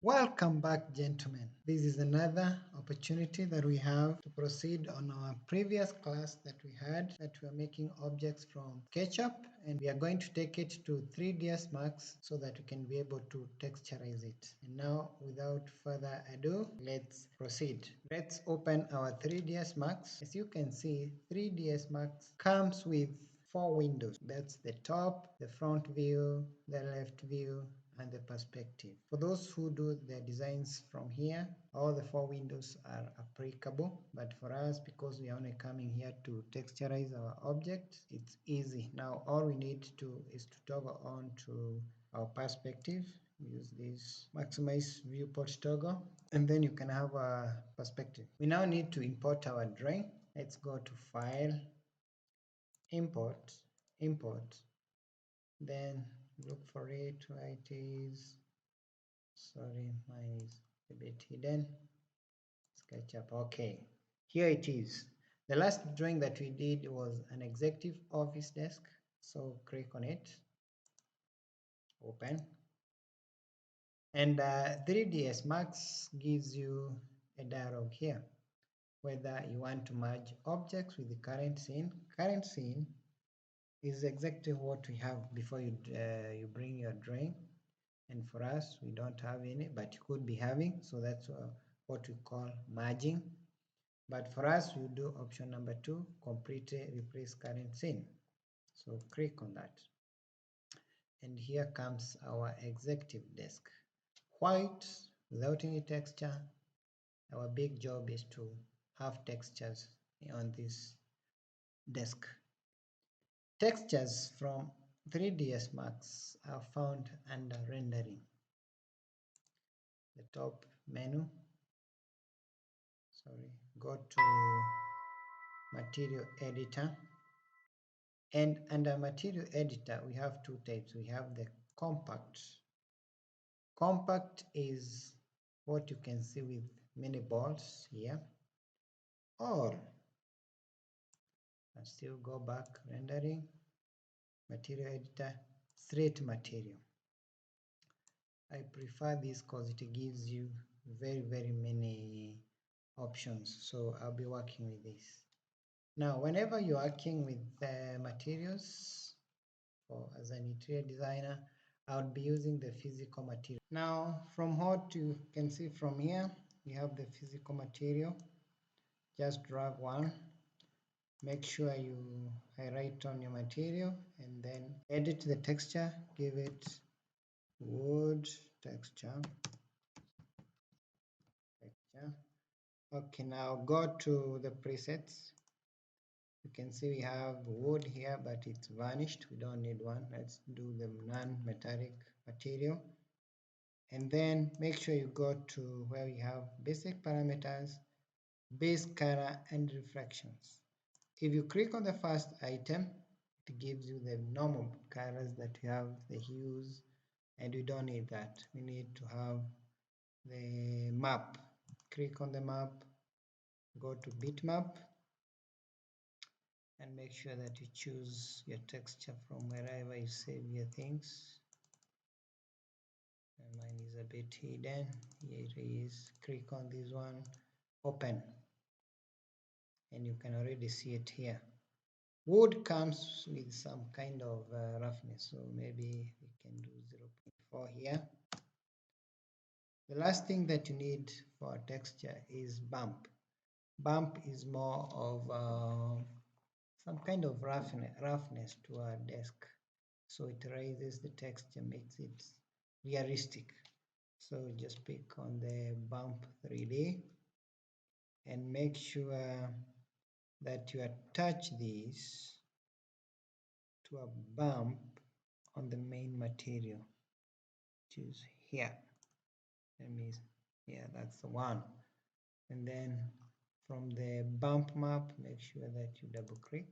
Welcome back, gentlemen. This is another opportunity that we have to proceed on our previous class that we had, that we are making objects from Sketchup, and we are going to take it to 3ds Max so that we can be able to texturize it. And now, without further ado, let's proceed. Let's open our 3ds Max. As you can see, 3ds Max comes with 4 windows. That's the top, the front view, the left view, and the perspective. For those who do their designs from here, all the 4 windows are applicable, but for us, because we are only coming here to texturize our object, it's easy. Now all we need to is to toggle on to our perspective. Use this maximize viewport toggle, and then you can have a perspective. We now need to import our drawing. Let's go to File, Import, Import, then look for it where it is. Sorry, mine is a bit hidden. Sketchup. Okay, here it is. The last drawing that we did was an executive office desk. So click on it, open, and 3ds Max gives you a dialog here whether you want to merge objects with the current scene. Current scene is exactly what we have before you bring your drawing. And for us, we don't have any, but you could be having, so that's what we call merging. But for us, we do option number 2, completely replace current scene. So click on that. And here comes our executive desk. White, without any texture. Our big job is to have textures on this desk. Textures from 3ds Max are found under rendering. The top menu, go to material editor, and under material editor we have 2 types. We have the compact. Compact is what you can see with many balls here, or and still go back, rendering, material editor, straight material. I prefer this because it gives you very many options, so I'll be working with this. Now, whenever you're working with materials, or as an interior designer, I would be using the physical material. Now, from what you can see from here, you have the physical material. Just drag one. Make sure you highlight on your material and then edit the texture. Give it wood texture. Okay, now go to the presets. You can see we have wood here, but it's vanished. We don't need one. Let's do the non-metallic material. And then make sure you go to where we have basic parameters, base color, and reflections. If you click on the first item, it gives you the normal colors that we have, the hues, and we don't need that. We need to have the map. Click on the map, go to bitmap, and make sure that you choose your texture from wherever you save your things. And mine is a bit hidden. Here it is. Click on this one, open, and you can already see it here. Wood comes with some kind of roughness, so maybe we can do 0.4 here. The last thing that you need for texture is bump. Bump is more of some kind of roughness to our desk, so it raises the texture, makes it realistic. So just pick on the bump 3D and make sure that you attach this to a bump on the main material. Choose here. That means, yeah, that's the one. And then from the bump map, make sure that you double click,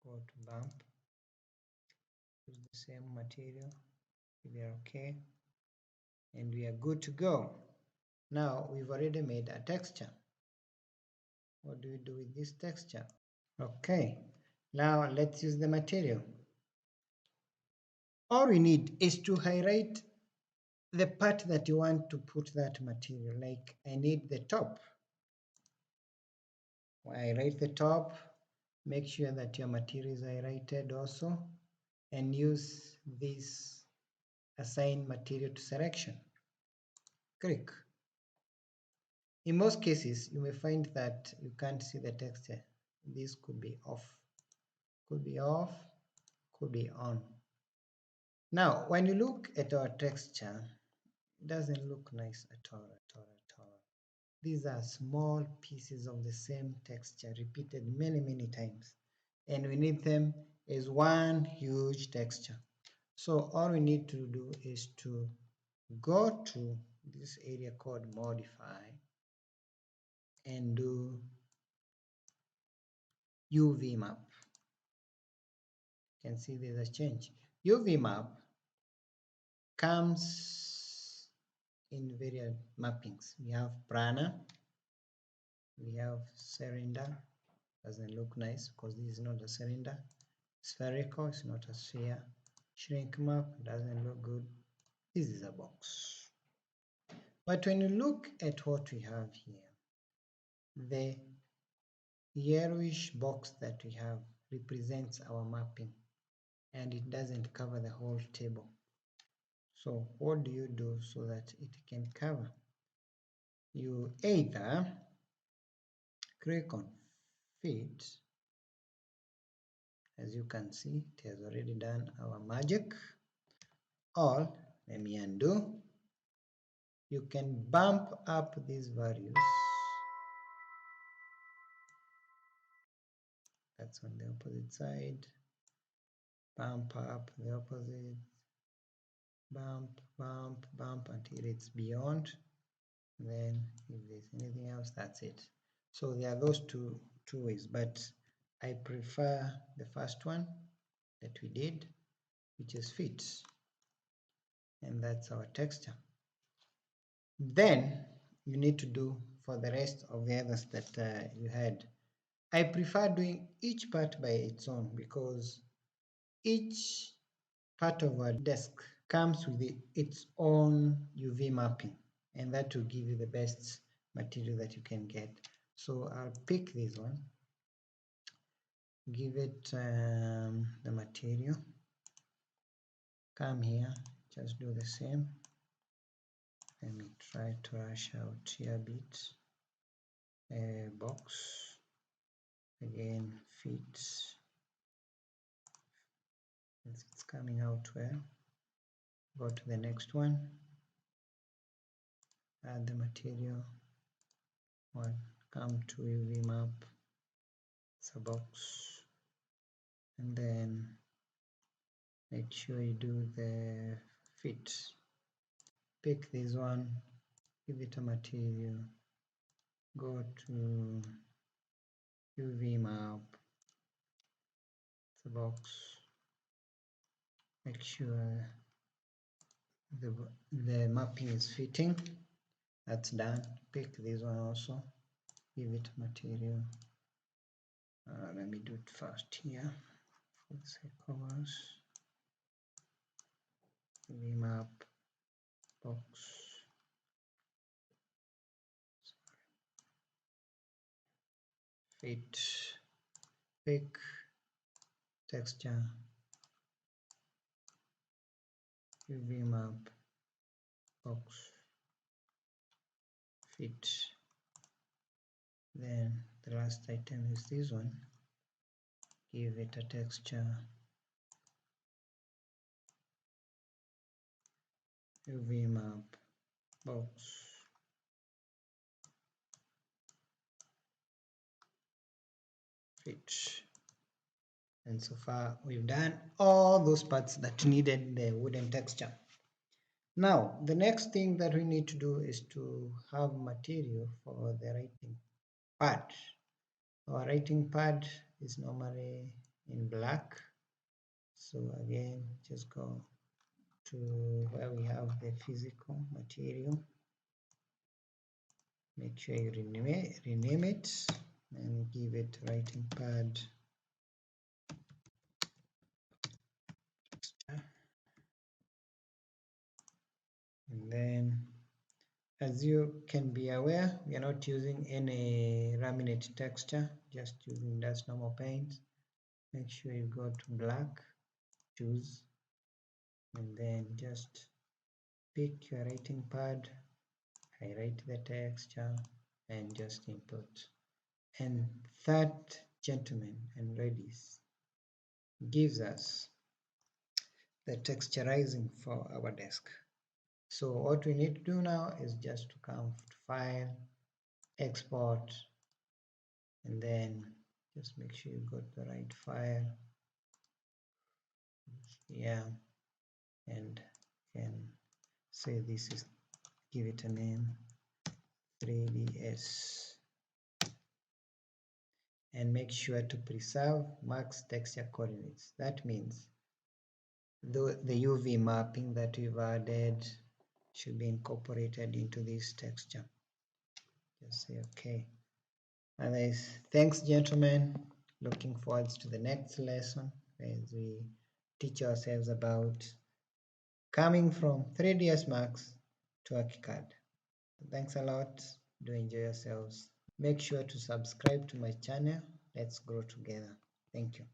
go to bump, use the same material, we are okay, and we are good to go. Now we've already made a texture. What do we do with this texture? Okay, now let's use the material. All we need is to highlight the part that you want to put that material. Like I need the top. When I write the top, make sure that your materials are highlighted also, and use this assign material to selection. Click. In most cases, you may find that you can't see the texture. This could be off, could be off, could be on. Now, when you look at our texture, it doesn't look nice at all, at all, at all. These are small pieces of the same texture repeated many, many times. And we need them as one huge texture. So all we need to do is to go to this area called modify and do UV map. You can see there's a change. UV map comes in various mappings. We have plana, we have cylinder, doesn't look nice because this is not a cylinder. Spherical is not a sphere. Shrink map doesn't look good. This is a box. But when you look at what we have here, the yellowish box that we have represents our mapping, and it doesn't cover the whole table. So what do you do so that it can cover? You either click on fit. As you can see, it has already done our magic. Or let me undo. You can bump up these values. That's on the opposite side. Bump up the opposite. Bump, bump, bump until it's beyond. Then if there's anything else, that's it. So there are those two ways, but I prefer the first one that we did, which is fit. And that's our texture. Then you need to do for the rest of the others that you had. I prefer doing each part by its own because each part of our desk comes with its own UV mapping, and that will give you the best material that you can get. So I'll pick this one, give it the material, come here, just do the same. Let me try to rush out here a bit. Box, again, fit. It's coming out well. Go to the next one, add the material, one, come to UV map, it's a box, and then make sure you do the fit. Pick this one, give it a material, go to UV map, it's a box, make sure the mapping is fitting. That's done. Pick this one also, give it material. Let me do it first here for the sake of us. UV map, box, fit, pick, texture, UV map, box, fit. Then the last item is this one, give it a texture, UV map, box, fit. And so far we've done all those parts that needed the wooden texture. Now the next thing that we need to do is to have material for the writing pad. Our writing pad is normally in black, so again just go to where we have the physical material, make sure you rename it and give it writing pad As you can be aware, we are not using any laminate texture, just using just normal paint. Make sure you go to black, choose, and then just pick your writing pad, highlight the texture, and just input. And that, gentlemen and ladies, gives us the texturizing for our desk. So what we need to do now is just to come to File, Export, and then just make sure you got the right file. Yeah, and can say this is, give it a name, 3ds, and make sure to preserve max texture coordinates. That means the UV mapping that we've added should be incorporated into this texture. Just say okay. Otherwise, thanks gentlemen. Looking forward to the next lesson as we teach ourselves about coming from 3ds Max to ArchiCAD. Thanks a lot. Do enjoy yourselves. Make sure to subscribe to my channel. Let's grow together. Thank you.